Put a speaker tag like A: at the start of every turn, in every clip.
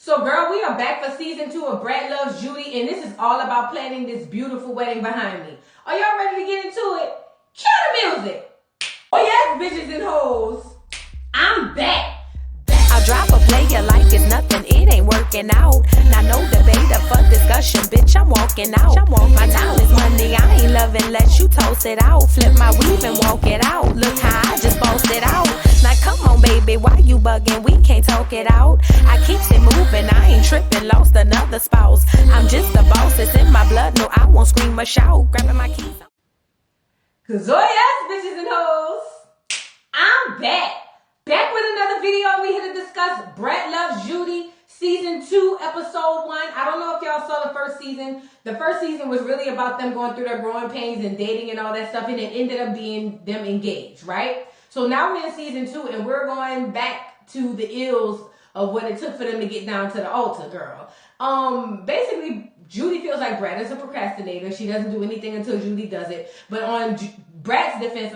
A: So girl, we are back for season 2 of Brat Loves Judy, and this is all about planning this beautiful wedding behind me. Are y'all ready to get into it? Cue the music. Oh yes, bitches and hoes, I'm back.
B: I'll drop a player like it's nothing, it ain't working out. Now no debate or fuck discussion, bitch, I'm walking out. My time is money, I ain't loving unless you toss it out. Flip my weave and walk it out, look how I just bossed it out. Now come on baby, why you bugging, we can't talk it out. I keeps it moving, I ain't tripping, lost another spouse. I'm just a boss, it's in my blood, no I won't scream or shout. Grabbing my keys.
A: Cause oh yes, bitches and hoes, I'm back. Back with another video. We here to discuss Brat Loves Judy, Season 2, Episode 1. I don't know if y'all saw the first season. The first season was really about them going through their growing pains and dating and all that stuff, and it ended up being them engaged, right? So now we're in Season 2, and we're going back to the ills of what it took for them to get down to the altar, girl. Basically, Judy feels like Brat is a procrastinator. She doesn't do anything until Judy does it. But on Brat's defense,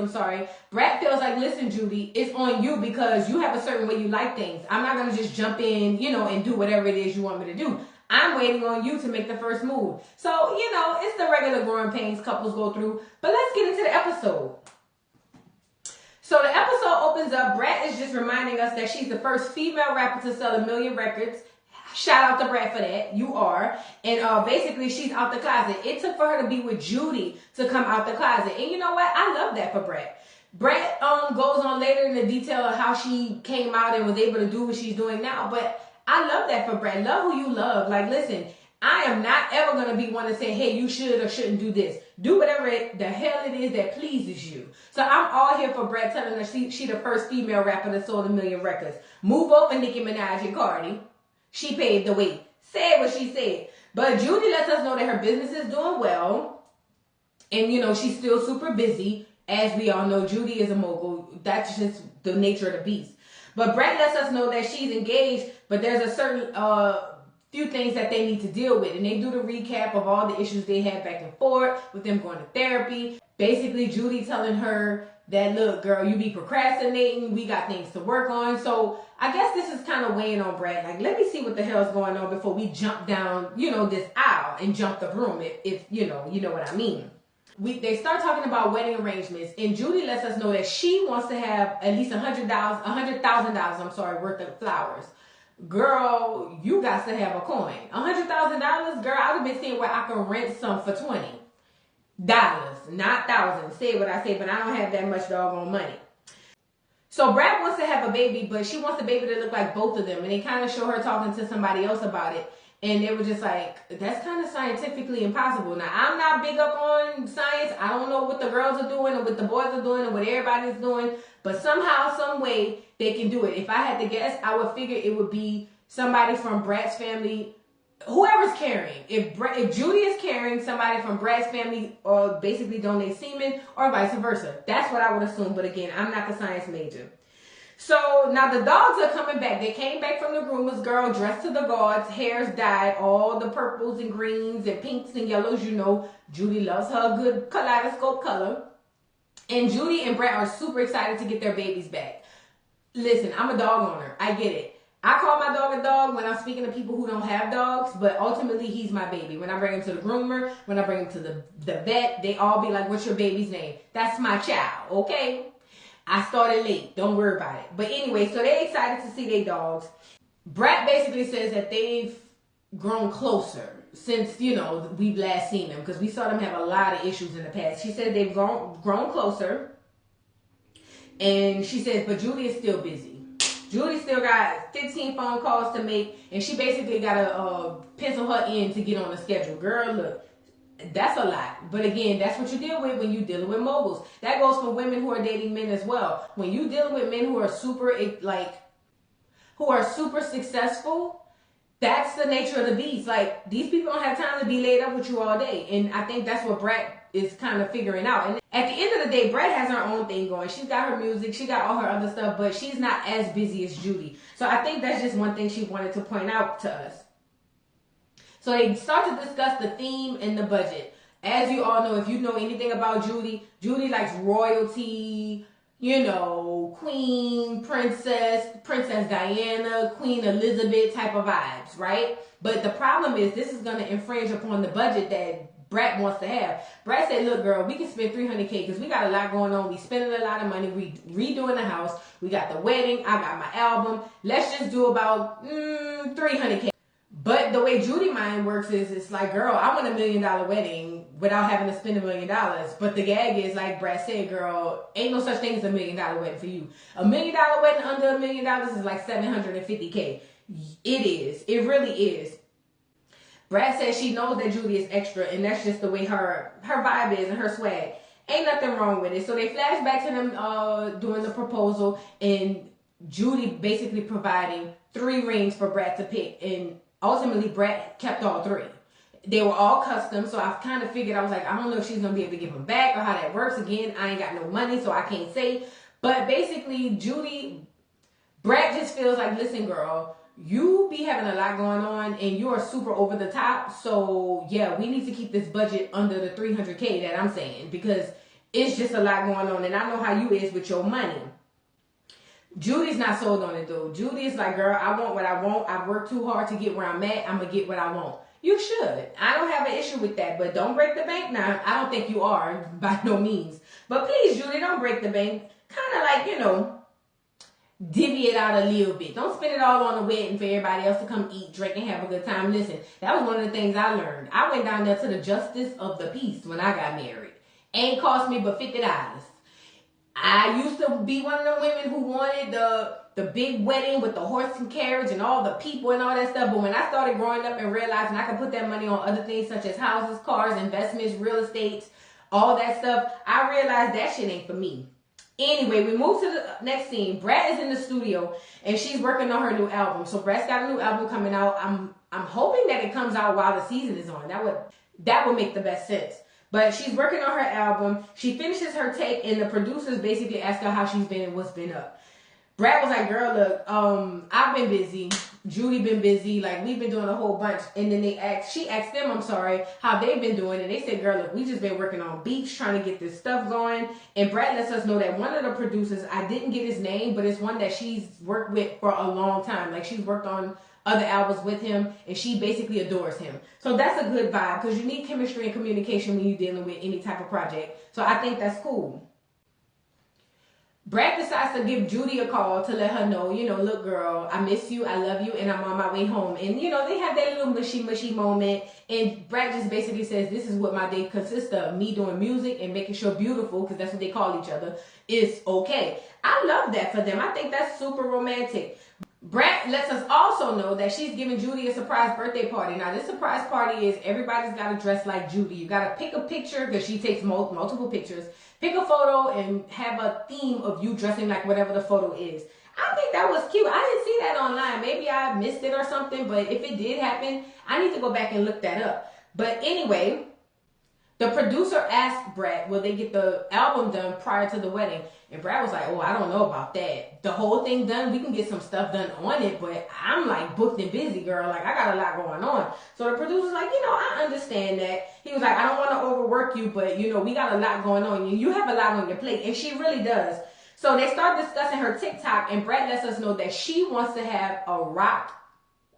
A: Brat feels like, listen, Judy, it's on you because you have a certain way you like things. I'm not going to just jump in, and do whatever it is you want me to do. I'm waiting on you to make the first move. So, it's the regular growing pains couples go through. But let's get into the episode. So the episode opens up. Brat is just reminding us that she's the first female rapper to sell 1 million records. Shout out to Brat for that. You are. And basically, she's out the closet. It took for her to be with Judy to come out the closet. And you know what? I love that for Brat. Brat goes on later in the detail of how she came out and was able to do what she's doing now. But I love that for Brat. Love who you love. Like, listen, I am not ever going to be one to say, hey, you should or shouldn't do this. Do whatever the hell it is that pleases you. So I'm all here for Brat telling her she the first female rapper that sold 1 million records. Move over Nicki Minaj and Cardi. She paved the way. Said what she said. But Judy lets us know that her business is doing well. And, she's still super busy. As we all know, Judy is a mogul. That's just the nature of the beast. But Brat lets us know that she's engaged, but there's a certain few things that they need to deal with. And they do the recap of all the issues they had back and forth with them going to therapy. Basically, Judy telling her that, look, girl, you be procrastinating. We got things to work on. So I guess this is kind of weighing on Brat. Like, let me see what the hell's going on before we jump down, this aisle and jump the broom, if you know what I mean. They start talking about wedding arrangements, and Judy lets us know that she wants to have at least $100,000 worth of flowers. Girl, you got to have a coin. $100,000, girl, I would have been seeing where I can rent some for $20. Not thousands. Say what I say, but I don't have that much doggone money. So Brat wants to have a baby, but she wants the baby to look like both of them. And they kind of show her talking to somebody else about it. And they were just like, that's kind of scientifically impossible. Now, I'm not big up on science. I don't know what the girls are doing or what the boys are doing or what everybody's doing. But somehow, some way, they can do it. If I had to guess, I would figure it would be somebody from Brat's family. Whoever's carrying. If Judy is carrying, somebody from Brat's family or basically donate semen or vice versa. That's what I would assume. But again, I'm not the science major. So now the dogs are coming back. They came back from the groomers, girl, dressed to the gods, hair's dyed, all the purples and greens and pinks and yellows. Judy loves her a good kaleidoscope color. And Judy and Brat are super excited to get their babies back. Listen, I'm a dog owner. I get it. I call my dog a dog when I'm speaking to people who don't have dogs, but ultimately he's my baby. When I bring him to the groomer, when I bring him to the vet, they all be like, what's your baby's name? That's my child, okay? I started late. Don't worry about it. But anyway, so they're excited to see their dogs. Brat basically says that they've grown closer since, we've last seen them, because we saw them have a lot of issues in the past. She said they've grown closer. And she says, but Judy is still busy. Judy still got 15 phone calls to make, and she basically got to pencil her in to get on the schedule. Girl, look, that's a lot. But again, that's what you deal with when you're dealing with moguls. That goes for women who are dating men as well. When you're dealing with men who are super successful, that's the nature of the beast. Like, these people don't have time to be laid up with you all day. And I think that's what Brat is kind of figuring out. And at the end of the day, Brat has her own thing going. She's got her music, she got all her other stuff, but she's not as busy as Judy. So I think that's just one thing she wanted to point out to us. So they start to discuss the theme and the budget. As you all know, if you know anything about Judy, Judy likes royalty, you know, Queen, Princess Diana, Queen Elizabeth type of vibes, right? But the problem is this is going to infringe upon the budget that Brat wants to have. Brat said, look, girl, we can spend $300K because we got a lot going on. We spending a lot of money. We redoing the house. We got the wedding. I got my album. Let's just do about $300K. But the way Judy mind works is, it's like, girl, I want $1 million wedding without having to spend $1 million. But the gag is, like Brat said, girl, ain't no such thing as $1 million wedding for you. $1 million wedding under $1 million is like $750K. It is. It really is. Brat says she knows that Judy is extra, and that's just the way her vibe is and her swag. Ain't nothing wrong with it. So they flash back to them doing the proposal, and Judy basically providing 3 rings for Brat to pick, and ultimately Brat kept all 3. They were all custom, so I kind of figured, I was like, I don't know if she's going to be able to give them back or how that works. Again, I ain't got no money, so I can't say. But basically, Brat just feels like, listen, girl, you be having a lot going on and you are super over the top. So yeah, we need to keep this budget under the $300K that I'm saying, because it's just a lot going on. And I know how you is with your money. Judy's not sold on it though. Judy is like, girl, I want what I want. I've worked too hard to get where I'm at. I'm going to get what I want. You should. I don't have an issue with that, but don't break the bank now. I don't think you are, by no means. But please, Judy, don't break the bank. Kind of like, you know, divvy it out a little bit. Don't spend it all on the wedding for everybody else to come eat, drink, and have a good time. Listen, that was one of the things I learned. I went down there to the Justice of the Peace when I got married. Ain't cost me but $50. I used to be one of the women who wanted the big wedding with the horse and carriage and all the people and all that stuff. But when I started growing up and realizing I could put that money on other things such as houses, cars, investments, real estate, all that stuff, I realized that shit ain't for me. Anyway, we move to the next scene. Brat is in the studio and she's working on her new album. So Brat's got a new album coming out. I'm hoping that it comes out while the season is on. That would make the best sense. But she's working on her album. She finishes her take and the producers basically ask her how she's been and what's been up. Brat was like, girl, look, I've been busy. Judy been busy. Like, we've been doing a whole bunch. And then she asked them, how they've been doing. And they said, girl, look, we just been working on beats, trying to get this stuff going. And Brat lets us know that one of the producers, I didn't get his name, but it's one that she's worked with for a long time. Like, she's worked on other albums with him, and she basically adores him. So that's a good vibe, because you need chemistry and communication when you're dealing with any type of project. So I think that's cool. Brat decides to give Judy a call to let her know, you know, look, girl, I miss you, I love you, and I'm on my way home. And, you know, they have that little mushy moment. And Brat just basically says, this is what my day consists of. Me doing music and making sure Beautiful, because that's what they call each other, is okay. I love that for them. I think that's super romantic. Brat lets us also know that she's giving Judy a surprise birthday party. Now, this surprise party is everybody's got to dress like Judy. You got to pick a picture, because she takes multiple pictures. Pick a photo and have a theme of you dressing like whatever the photo is. I think that was cute. I didn't see that online. Maybe I missed it or something, but if it did happen, I need to go back and look that up. But anyway, the producer asked Brat, will they get the album done prior to the wedding? And Brat was like, oh, I don't know about that. The whole thing done, we can get some stuff done on it, but I'm like booked and busy, girl. Like, I got a lot going on. So the producer's like, you know, I understand that. He was like, I don't want to overwork you, but, you know, we got a lot going on. You have a lot on your plate. And she really does. So they start discussing her TikTok, and Brat lets us know that she wants to have a rock,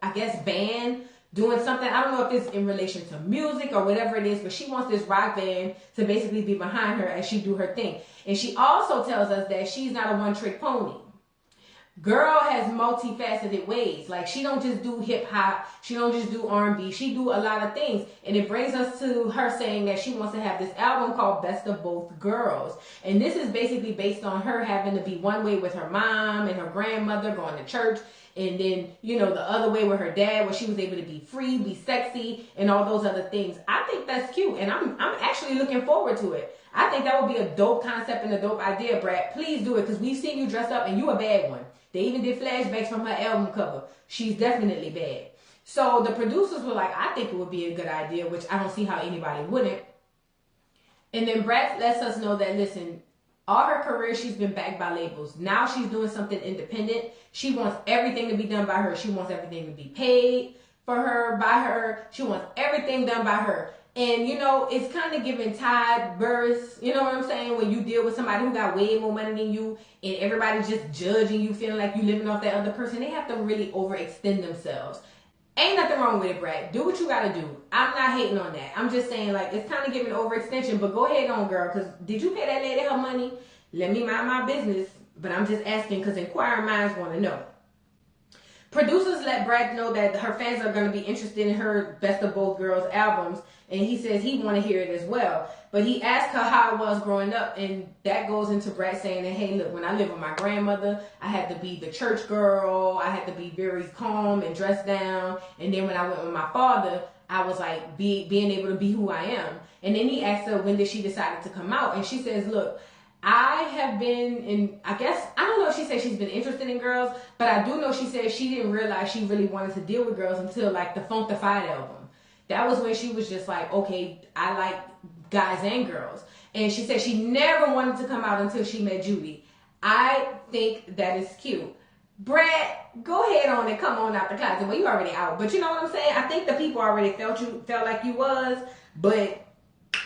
A: I guess, band doing something. I don't know if it's in relation to music or whatever it is, but she wants this rock band to basically be behind her as she do her thing. And she also tells us that she's not a one-trick pony. Girl has multifaceted ways. Like, she don't just do hip hop. She don't just do R&B. She do a lot of things. And it brings us to her saying that she wants to have this album called Best of Both Girls. And this is basically based on her having to be one way with her mom and her grandmother, going to church. And then, you know, the other way with her dad, where she was able to be free, be sexy, and all those other things. I think that's cute. And I'm actually looking forward to it. I think that would be a dope concept and a dope idea, Brat. Please do it, because we've seen you dressed up and you a bad one. They even did flashbacks from her album cover. She's definitely bad. So the producers were like, I think it would be a good idea, which I don't see how anybody wouldn't. And then Brat lets us know that, listen, all her career, she's been backed by labels. Now she's doing something independent. She wants everything to be done by her. She wants everything to be paid, for her, by her. She wants everything done by her. And, you know, it's kind of giving tide bursts. You know what I'm saying? When you deal with somebody who got way more money than you and everybody's just judging you, feeling like you living off that other person, they have to really overextend themselves. Ain't nothing wrong with it, Brat. Do what you gotta do. I'm not hating on that. I'm just saying, like, it's kind of giving overextension, but go ahead on, girl, because did you pay that lady her money? Let me mind my business, but I'm just asking because inquiring minds want to know. Producers let Brat know that her fans are going to be interested in her Best of Both Girls albums, and he says he want to hear it as well. But he asked her how it was growing up, and that goes into Brat saying that, hey, look, when I lived with my grandmother, I had to be the church girl, I had to be very calm and dressed down, and then when I went with my father, I was like being able to be who I am. And then he asked her when did she decide to come out, and she says, look, I have been in, I guess, I don't know if she said she's been interested in girls, but I do know she said she didn't realize she really wanted to deal with girls until like the Funkified album. That was when she was just like, okay, I like guys and girls. And she said she never wanted to come out until she met Judy. I think that is cute. Brat, go ahead on and come on out the closet. Well, you already out, but you know what I'm saying? I think the people already felt like you was, but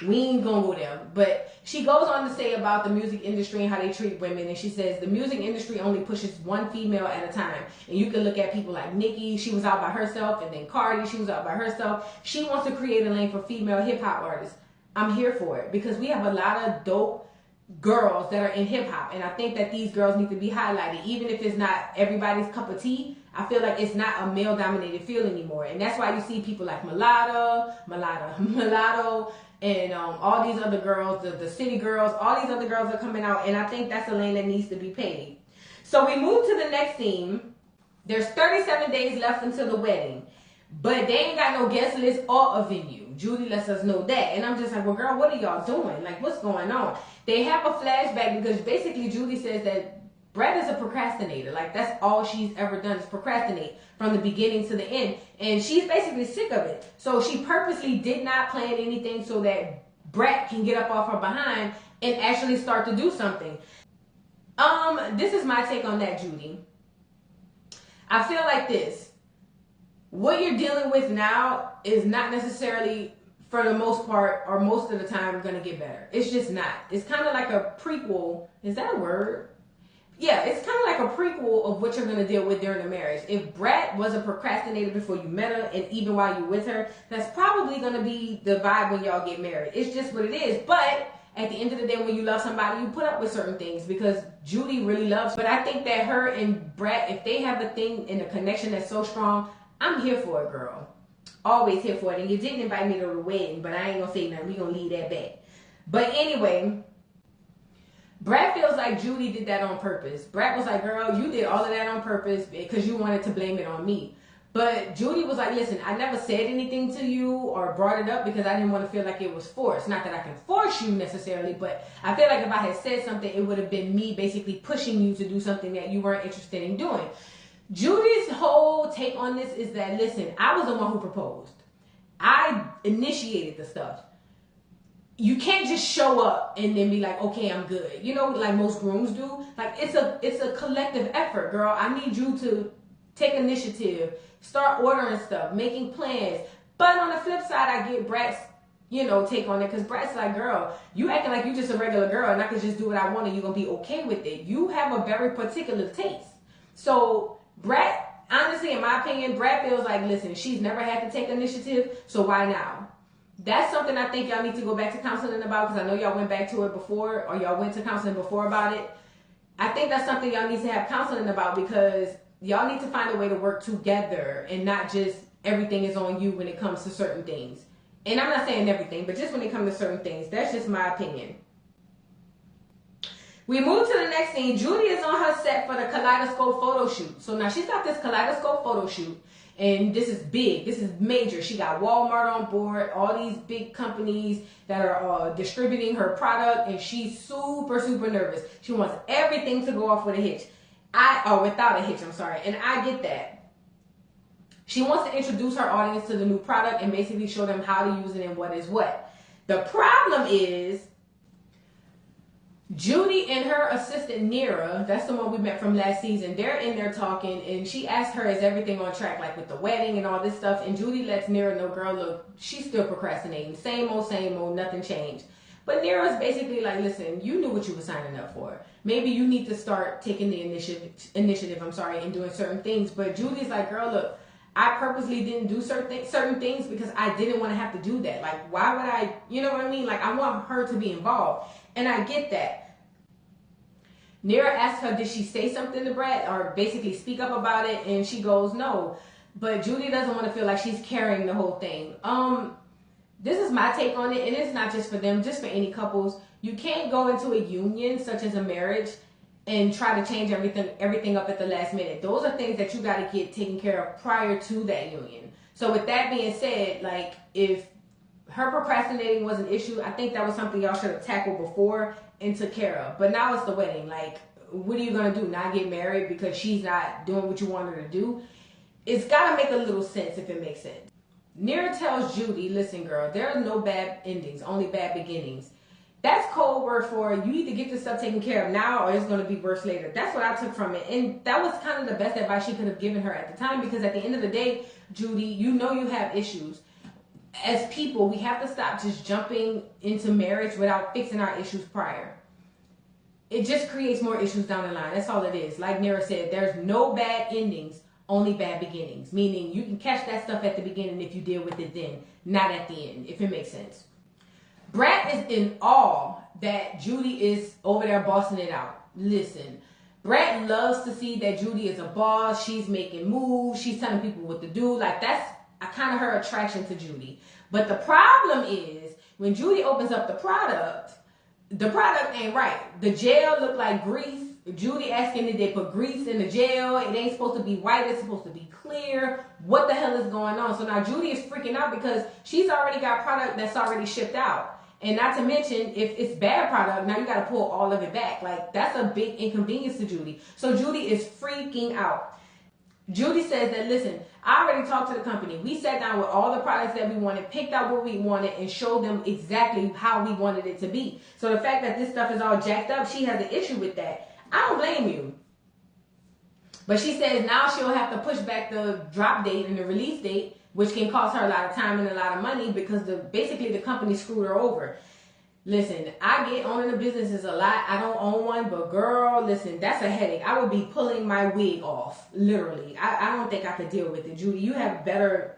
A: we ain't gonna go there. But she goes on to say about the music industry and how they treat women, and she says the music industry only pushes one female at a time. And you can look at people like Nicki, she was out by herself, and then Cardi, she was out by herself. She wants to create a lane for female hip-hop artists. I'm here for it because we have a lot of dope girls that are in hip-hop, and I think that these girls need to be highlighted. Even if it's not everybody's cup of tea, I feel like it's not a male-dominated field anymore. And that's why you see people like Mulatto, and all these other girls, the city girls, all these other girls are coming out, and I think that's a lane that needs to be paid. So we move to the next theme. There's 37 days left until the wedding, but they ain't got no guest list or a venue. Judy lets us know that, and I'm just like, well, girl, what are y'all doing? Like, what's going on? They have a flashback because basically Judy says that Brat is a procrastinator. Like, that's all she's ever done is procrastinate from the beginning to the end. And she's basically sick of it. So she purposely did not plan anything so that Brat can get up off her behind and actually start to do something. This is my take on that, Judy. I feel like this. What you're dealing with now is not necessarily, for the most part, or most of the time, going to get better. It's just not. It's kind of like a prequel. Is that a word? Yeah, it's kind of like a prequel of what you're going to deal with during the marriage. If Brat was a procrastinator before you met her, and even while you're with her, that's probably going to be the vibe when y'all get married. It's just what it is. But at the end of the day, when you love somebody, you put up with certain things because Judy really loves her. But I think that her and Brat, if they have a thing and a connection that's so strong, I'm here for it, girl. Always here for it. And you didn't invite me to the wedding, but I ain't going to say nothing. We're going to leave that back. But anyway, Brat feels like Judy did that on purpose. Brat was like, girl, you did all of that on purpose because you wanted to blame it on me. But Judy was like, listen, I never said anything to you or brought it up because I didn't want to feel like it was forced. Not that I can force you necessarily, but I feel like if I had said something, it would have been me basically pushing you to do something that you weren't interested in doing. Judy's whole take on this is that, listen, I was the one who proposed. I initiated the stuff. You can't just show up and then be like, okay, I'm good. You know, like most grooms do. Like, it's a collective effort, girl. I need you to take initiative, start ordering stuff, making plans. But on the flip side, I get Brat's, take on it. Because Brat's like, girl, you acting like you just a regular girl and I can just do what I want and you're going to be okay with it. You have a very particular taste. So Brat, honestly, in my opinion, Brat feels like, listen, she's never had to take initiative, so why now? That's something I think y'all need to go back to counseling about because I know y'all went back to it before or y'all went to counseling before about it. I think that's something y'all need to have counseling about because y'all need to find a way to work together and not just everything is on you when it comes to certain things. And I'm not saying everything, but just when it comes to certain things. That's just my opinion. We move to the next scene. Judy is on her set for the Kaleidoscope photo shoot. So now she's got this Kaleidoscope photo shoot. And this is big. This is major. She got Walmart on board, all these big companies that are distributing her product, and she's super, super nervous. She wants everything to go off with a hitch. Without a hitch, I'm sorry. And I get that. She wants to introduce her audience to the new product and basically show them how to use it and what is what. The problem is Judy and her assistant Nira, that's the one we met from last season, they're in there talking, and she asked her, is everything on track, like with the wedding and all this stuff? And Judy lets Nira know, girl, look, she's still procrastinating. Same old, nothing changed. But Nira's basically like, listen, you knew what you were signing up for. Maybe you need to start taking the initiative, and doing certain things. But Judy's like, girl, look, I purposely didn't do certain things because I didn't want to have to do that. Like, why would I, you know what I mean? Like, I want her to be involved. And I get that. Nira asked her, did she say something to Brat or basically speak up about it? And she goes, no. But Judy doesn't want to feel like she's carrying the whole thing. This is my take on it, and it's not just for them, just for any couples. You can't go into a union, such as a marriage, and try to change everything up at the last minute. Those are things that you got to get taken care of prior to that union. So with that being said, like, if her procrastinating was an issue, I think that was something y'all should have tackled before and took care of. But now it's the wedding. Like, what are you going to do? Not get married because she's not doing what you want her to do? It's got to make a little sense if it makes sense. Nira tells Judy, listen, girl, there are no bad endings, only bad beginnings. That's code word for you need to get this stuff taken care of now or it's going to be worse later. That's what I took from it. And that was kind of the best advice she could have given her at the time, because at the end of the day, Judy, you know you have issues. As people, we have to stop just jumping into marriage without fixing our issues prior. It just creates more issues down the line. That's all it is. Like Nira said, there's no bad endings, only bad beginnings. Meaning you can catch that stuff at the beginning if you deal with it then, not at the end, if it makes sense. Brat is in awe that Judy is over there bossing it out. Listen, Brat loves to see that Judy is a boss. She's making moves. She's telling people what to do. Like, that's kind of her attraction to Judy. But the problem is, when Judy opens up the product ain't right. The gel looked like grease. Judy asking if they put grease in the gel. It ain't supposed to be white. It's supposed to be clear. What the hell is going on? So now Judy is freaking out because she's already got product that's already shipped out. And not to mention, if it's bad product, now you got to pull all of it back. Like, that's a big inconvenience to Judy. So Judy is freaking out. Judy says that, listen, I already talked to the company. We sat down with all the products that we wanted, picked out what we wanted, and showed them exactly how we wanted it to be. So the fact that this stuff is all jacked up, she has an issue with that. I don't blame you. But she says now she'll have to push back the drop date and the release date, which can cost her a lot of time and a lot of money because basically the company screwed her over. Listen, I get owning a business is a lot. I don't own one, but girl, listen, that's a headache. I would be pulling my wig off, literally. I don't think I could deal with it. Judy, you have better,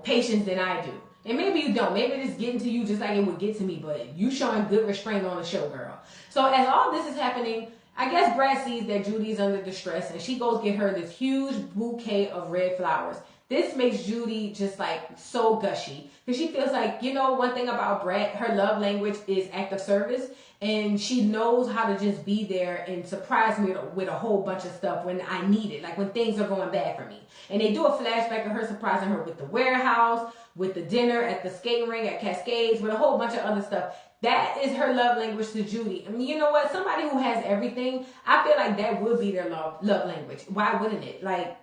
A: patience than I do. And maybe you don't. Maybe it's getting to you just like it would get to me, but you showing good restraint on the show, girl. So as all this is happening, I guess Brad sees that Judy is under distress, and she goes get her this huge bouquet of red flowers. This makes Judy just like so gushy because she feels like, one thing about Brat, her love language is act of service, and she knows how to just be there and surprise me with a whole bunch of stuff when I need it, like when things are going bad for me. And they do a flashback of her surprising her with the warehouse, with the dinner at the skating rink at Cascades, with a whole bunch of other stuff. That is her love language to Judy. I mean, you know what? Somebody who has everything, I feel like that would be their love language. Why wouldn't it? Like,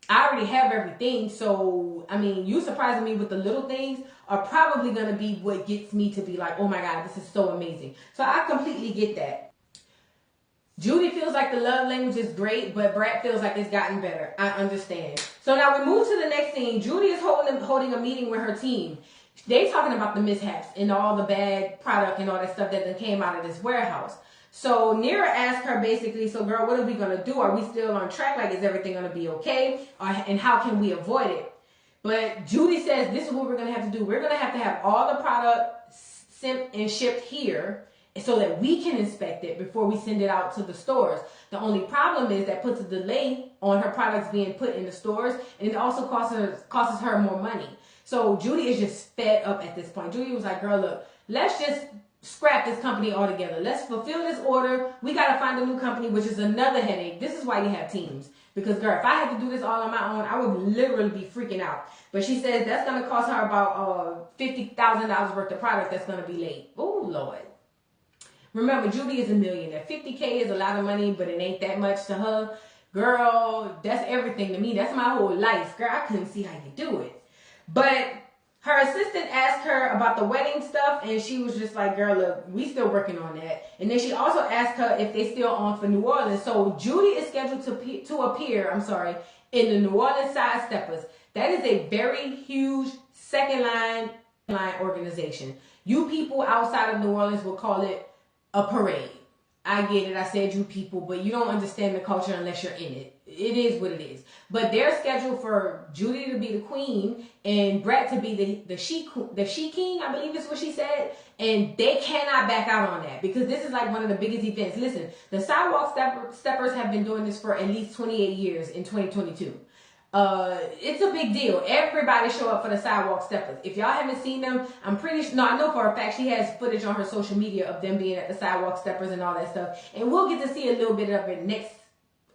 A: I already have everything, so, I mean, you surprising me with the little things are probably going to be what gets me to be like, oh my God, this is so amazing. So I completely get that. Judy feels like the love language is great, but Brat feels like it's gotten better. I understand. So now we move to the next scene. Judy is holding a meeting with her team. They talking about the mishaps and all the bad product and all that stuff that came out of this warehouse. So Nira asked her basically, so girl, what are we going to do? Are we still on track? Like, is everything going to be okay? And how can we avoid it? But Judy says, this is what we're going to have to do. We're going to have all the product sent and shipped here so that we can inspect it before we send it out to the stores. The only problem is that puts a delay on her products being put in the stores, and it also costs her more money. So Judy is just fed up at this point. Judy was like, girl, look, let's just scrap this company altogether. Let's fulfill this order. We got to find a new company, which is another headache. This is why you have teams. Because, girl, if I had to do this all on my own, I would literally be freaking out. But she says that's going to cost her about $50,000 worth of product that's going to be late. Oh, Lord. Remember, Judy is a millionaire. $50K is a lot of money, but it ain't that much to her. Girl, that's everything to me. That's my whole life. Girl, I couldn't see how you do it. But Her assistant asked her about the wedding stuff, and she was just like, girl, look, we still working on that. And then she also asked her if they still on for New Orleans. So Judy is scheduled to appear, in the New Orleans Side Steppers. That is a very huge second line organization. You people outside of New Orleans will call it a parade. I get it. I said you people, but you don't understand the culture unless you're in it. It is what it is. But they're scheduled for Judy to be the queen and Brat to be the she king, I believe is what she said. And they cannot back out on that because this is like one of the biggest events. Listen, the Sidewalk Steppers have been doing this for at least 28 years in 2022. It's a big deal. Everybody show up for the Sidewalk Steppers. If y'all haven't seen them, I'm pretty sure, no, I know for a fact she has footage on her social media of them being at the Sidewalk Steppers and all that stuff. And we'll get to see a little bit of it next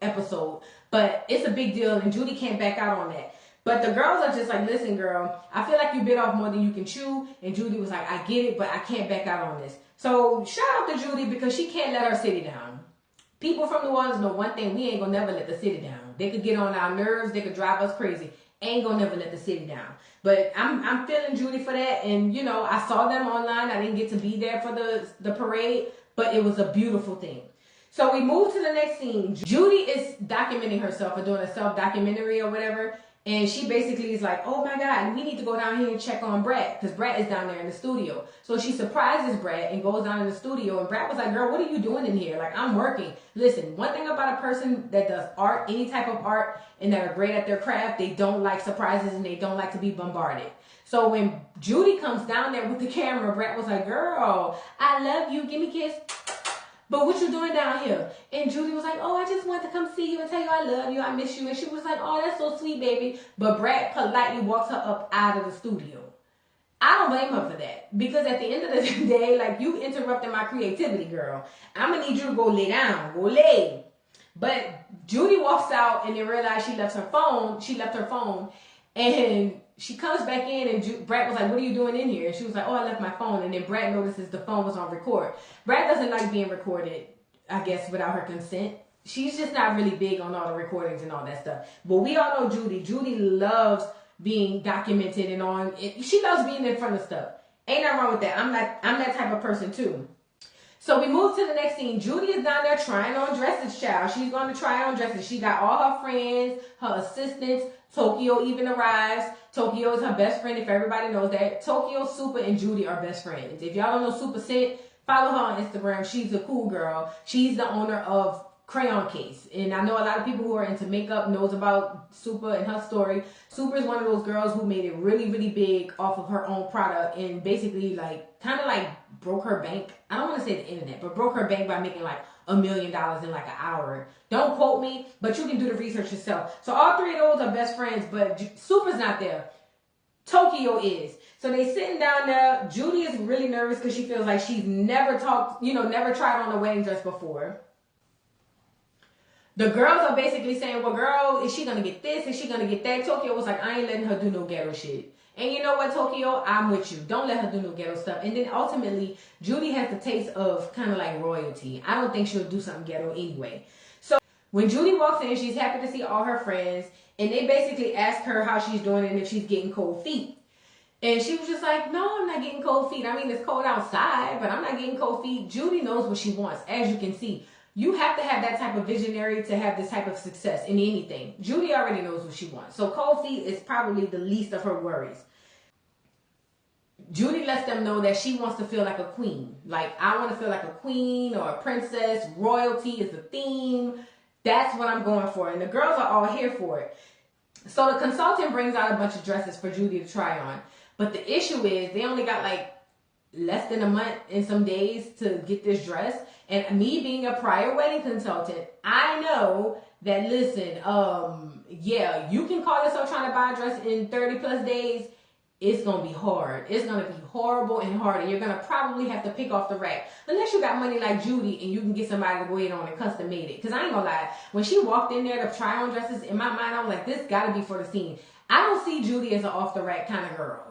A: episode. But it's a big deal and Judy can't back out on that. But the girls are just like, listen, girl, I feel like you bit off more than you can chew. And Judy was like, I get it, but I can't back out on this. So shout out to Judy because she can't let her city down. People from New Orleans know one thing, we ain't gonna never let the city down. They could get on our nerves, they could drive us crazy. Ain't gonna never let the city down. But I'm feeling Judy for that. And you know, I saw them online. I didn't get to be there for the parade, but it was a beautiful thing. So we move to the next scene. Judy is documenting herself or doing a self-documentary or whatever. And she basically is like, oh my God, we need to go down here and check on Brat. Because Brat is down there in the studio. So she surprises Brat and goes down in the studio. And Brat was like, girl, what are you doing in here? Like, I'm working. Listen, one thing about a person that does art, any type of art, and that are great at their craft, they don't like surprises and they don't like to be bombarded. So when Judy comes down there with the camera, Brat was like, girl, I love you. Give me a kiss. But what you doing down here? And Judy was like, oh, I just wanted to come see you and tell you I love you, I miss you. And she was like, oh, that's so sweet, baby. But Brat politely walks her up out of the studio. I don't blame her for that. Because at the end of the day, like, you interrupted my creativity, girl. I'm going to need you to go lay down. Go lay. But Judy walks out and then realized she left her phone. And she comes back in and Brat was like, what are you doing in here? And she was like, oh, I left my phone. And then Brat notices the phone was on record. Brat doesn't like being recorded, I guess, without her consent. She's just not really big on all the recordings and all that stuff. But we all know Judy. Judy loves being documented and she loves being in front of stuff. Ain't nothing wrong with that. I'm that type of person too. So we move to the next scene. Judy is down there trying on dresses, child. She's going to try on dresses. She got all her friends, her assistants. Tokyo even arrives. Tokyo is her best friend, if everybody knows that. Tokyo, Super, and Judy are best friends. If y'all don't know Super Scent, follow her on Instagram. She's a cool girl. She's the owner of Crayon Case. And I know a lot of people who are into makeup knows about Super and her story. Super is one of those girls who made it really, really big off of her own product and basically like kind of like broke her bank. I don't want to say the internet, but broke her bank by making like $1 million in like an hour. Don't quote me, but you can do the research yourself. So all three of those are best friends, but Super's not there. Tokyo is. So they sitting down there. Judy is really nervous because she feels like she's never tried on a wedding dress before. The girls are basically saying, well, girl, is she going to get this? Is she going to get that? Tokyo was like, I ain't letting her do no ghetto shit. And you know what, Tokyo? I'm with you. Don't let her do no ghetto stuff. And then ultimately, Judy has the taste of kind of like royalty. I don't think she'll do something ghetto anyway. So when Judy walks in, she's happy to see all her friends. And they basically ask her how she's doing and if she's getting cold feet. And she was just like, no, I'm not getting cold feet. I mean, it's cold outside, but I'm not getting cold feet. Judy knows what she wants, as you can see. You have to have that type of visionary to have this type of success in anything. Judy already knows what she wants. So cold feet is probably the least of her worries. Judy lets them know that she wants to feel like a queen. Like, I want to feel like a queen or a princess. Royalty is the theme. That's what I'm going for. And the girls are all here for it. So the consultant brings out a bunch of dresses for Judy to try on. But the issue is they only got like less than a month and some days to get this dress. And me being a prior wedding consultant, I know that, listen, yeah, you can call yourself trying to buy a dress in 30 plus days. It's going to be hard. It's going to be horrible and hard. And you're going to probably have to pick off the rack. Unless you got money like Judy and you can get somebody to go ahead on and custom made it. Because I ain't going to lie. When she walked in there to try on dresses, in my mind, I was like, this got to be for the scene. I don't see Judy as an off the rack kind of girl.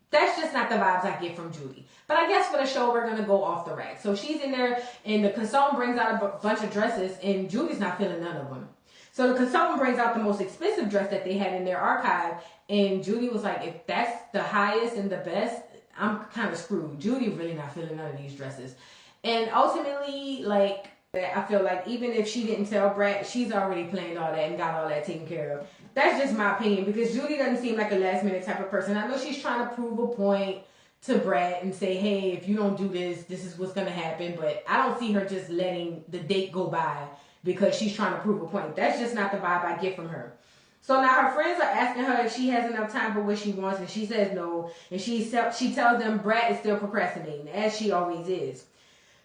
A: That's just not the vibes I get from Judy. But I guess for the show, we're going to go off the rack. So she's in there and the consultant brings out a bunch of dresses and Judy's not feeling none of them. So the consultant brings out the most expensive dress that they had in their archive, and Judy was like, if that's the highest and the best, I'm kind of screwed. Judy really not feeling none of these dresses. And ultimately, like, I feel like even if she didn't tell Brat, she's already planned all that and got all that taken care of. That's just my opinion, because Judy doesn't seem like a last minute type of person. I know she's trying to prove a point to Brat and say, hey, if you don't do this, this is what's going to happen. But I don't see her just letting the date go by because she's trying to prove a point. That's just not the vibe I get from her. So now her friends are asking her if she has enough time for what she wants, and she says no. And she tells them Brat is still procrastinating, as she always is.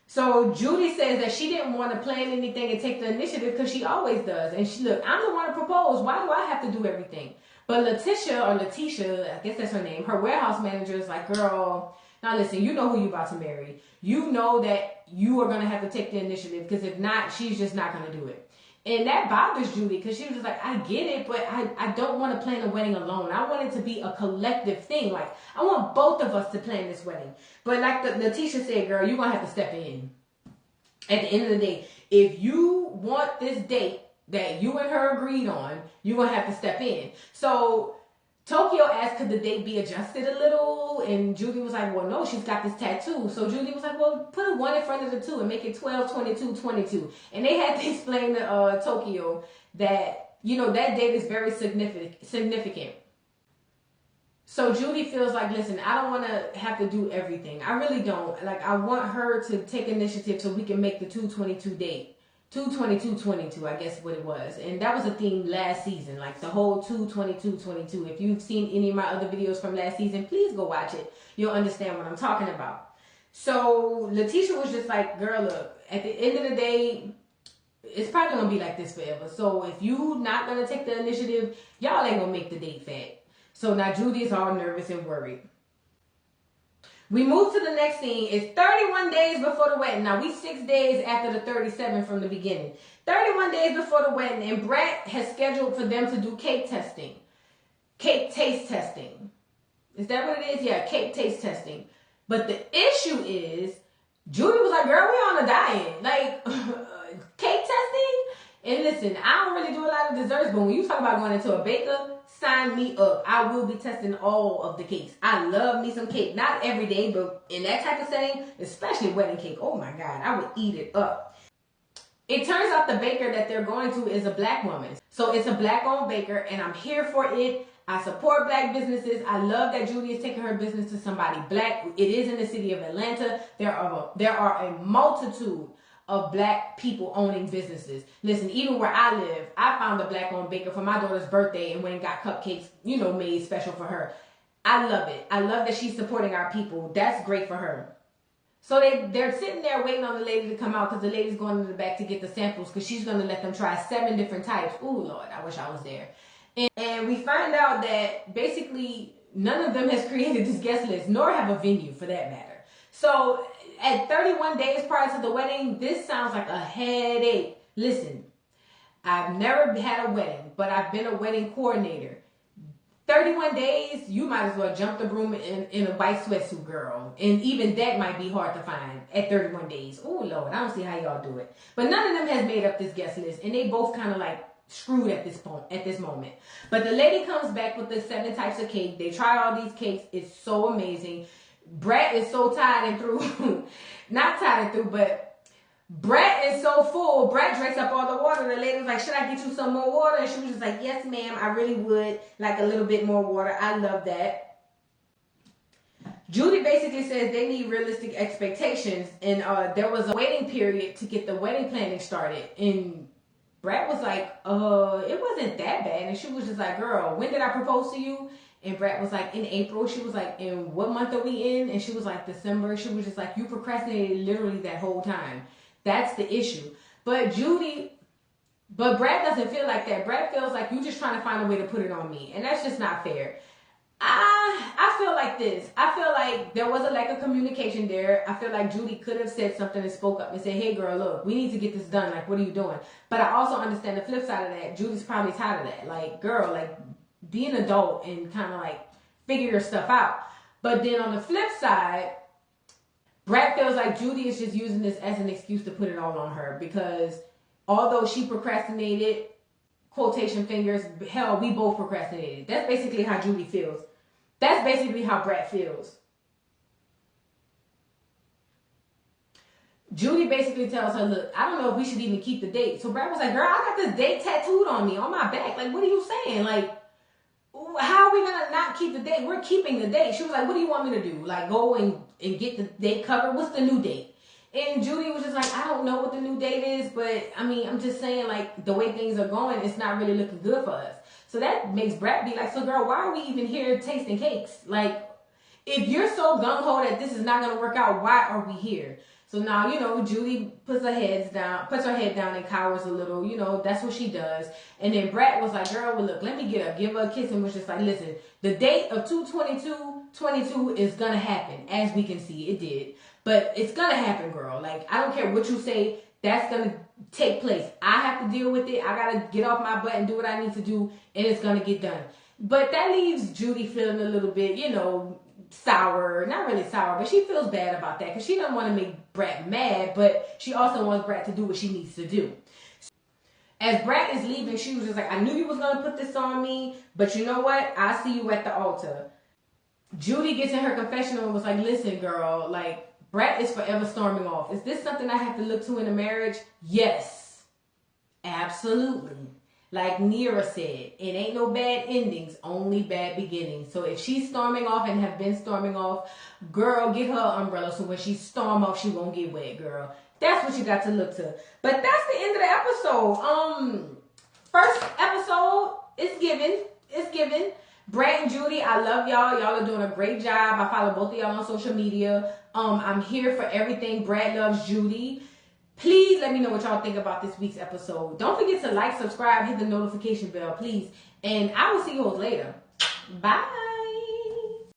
A: So Judy says that she didn't want to plan anything and take the initiative because she always does. And she, look, I'm the one to propose. Why do I have to do everything? But Letitia, I guess that's her name, her warehouse manager is like, girl, now listen, you know who you about to marry. You know that you are going to have to take the initiative, because if not, she's just not going to do it. And that bothers Judy, because she was just like, I get it, but I don't want to plan a wedding alone. I want it to be a collective thing. Like, I want both of us to plan this wedding. But like Letitia said, girl, you're going to have to step in. At the end of the day, if you want this date that you and her agreed on, you're going to have to step in. So Tokyo asked, could the date be adjusted a little? And Judy was like, well, no, she's got this tattoo. So Judy was like, well, put a 1 in front of the 2 and make it 12, 22, 22. And they had to explain to Tokyo that, you know, that date is very significant. So Judy feels like, listen, I don't want to have to do everything. I really don't. Like, I want her to take initiative so we can make the 2/22 date. 2/22/22, I guess what it was. And that was a theme last season, like the whole 2/22/22. If you've seen any of my other videos from last season, please go watch it. You'll understand what I'm talking about. So Letitia was just like, girl, look, at the end of the day, it's probably going to be like this forever. So if you not going to take the initiative, y'all ain't going to make the date fat. So now Judy is all nervous and worried. We move to the next scene. It's 31 days before the wedding. Now, we 6 days after the 37 from the beginning. 31 days before the wedding, and Brat has scheduled for them to do cake testing. Cake taste testing. Is that what it is? Yeah, cake taste testing. But the issue is, Judy was like, girl, we on a diet. Like, cake testing? And listen, I don't really do a lot of desserts, but when you talk about going into a baker, sign me up. I will be testing all of the cakes. I love me some cake. Not every day, but in that type of setting, especially wedding cake. Oh my God, I would eat it up. It turns out the baker that they're going to is a black woman. So it's a black-owned baker, and I'm here for it. I support black businesses. I love that Judy is taking her business to somebody black. It is in the city of Atlanta. There are a multitude of black people owning businesses. Listen, even where I live, I found a black-owned baker for my daughter's birthday and went and got cupcakes, you know, made special for her. I love it. I love that she's supporting our people. That's great for her. So they're sitting there waiting on the lady to come out, because the lady's going to the back to get the samples, because she's going to let them try 7 different types. Ooh, Lord, I wish I was there. And we find out that basically none of them has created this guest list, nor have a venue for that matter. So at 31 days prior to the wedding, this sounds like a headache. Listen, I've never had a wedding, but I've been a wedding coordinator. 31 days, you might as well jump the broom in a white sweatsuit, girl. And even that might be hard to find at 31 days. Oh, Lord, I don't see how y'all do it. But none of them has made up this guest list, and they both kind of like screwed at this moment. But the lady comes back with the 7 types of cake. They try all these cakes. It's so amazing. Brat is so tired and through. Not tired and through, but Brat is so full. Brat drinks up all the water. The lady was like, should I get you some more water? And she was just like, yes, ma'am, I really would like a little bit more water. I love that. Judy basically says they need realistic expectations. And there was a waiting period to get the wedding planning started. And Brat was like, it wasn't that bad. And she was just like, girl, when did I propose to you? And Brat was like, in April. She was like, and what month are we in? And she was like, December. She was just like, you procrastinated literally that whole time. That's the issue. But Brat doesn't feel like that. Brat feels like you just trying to find a way to put it on me. And that's just not fair. I feel like this. I feel like there was a lack of communication there. I feel like Judy could have said something and spoke up and said, hey, girl, look, we need to get this done. Like, what are you doing? But I also understand the flip side of that. Judy's probably tired of that. Like, girl, like, be an adult and kind of like figure your stuff out. But then on the flip side, Brat feels like Judy is just using this as an excuse to put it all on her, because although she procrastinated quotation fingers, hell, we both procrastinated. That's basically how Judy feels. That's basically how Brat feels. Judy basically tells her, look, I don't know if we should even keep the date. So Brat was like, girl, I got this date tattooed on me, on my back. Like, what are you saying? Like, how are we going to not keep the date? We're keeping the date. She was like, what do you want me to do? Like, go and get the date covered? What's the new date? And Judy was just like, I don't know what the new date is, but I mean, I'm just saying, like, the way things are going, it's not really looking good for us. So that makes Brat be like, so girl, why are we even here tasting cakes? Like, if you're so gung-ho that this is not going to work out, why are we here? So now, you know, Judy puts her head down and cowers a little. You know, that's what she does. And then Brat was like, girl, well, look, let me get up, give her a kiss, and was just like, listen, the date of 2/22/22 is going to happen. As we can see, it did. But it's going to happen, girl. Like, I don't care what you say. That's going to take place. I have to deal with it. I got to get off my butt and do what I need to do, and it's going to get done. But that leaves Judy feeling a little bit, you know, sour. Not really sour, but she feels bad about that because she doesn't want to make Brat mad, but she also wants Brat to do what she needs to do. As Brat is leaving, she was just like, I knew you was going to put this on me, but you know what? I'll see you at the altar. Judy gets in her confessional and was like, listen, girl, like, Brat is forever storming off. Is this something I have to look to in a marriage? Yes. Absolutely. Like Nira said, it ain't no bad endings, only bad beginnings. So if she's storming off and have been storming off, girl, get her an umbrella so when she storm off, she won't get wet, girl. That's what you got to look to. But that's the end of the episode. First episode, it's given. Brat and Judy, I love y'all. Y'all are doing a great job. I follow both of y'all on social media. I'm here for everything. Brat loves Judy. Please let me know what y'all think about this week's episode. Don't forget to like, subscribe, hit the notification bell, please. And I will see you all later. Bye.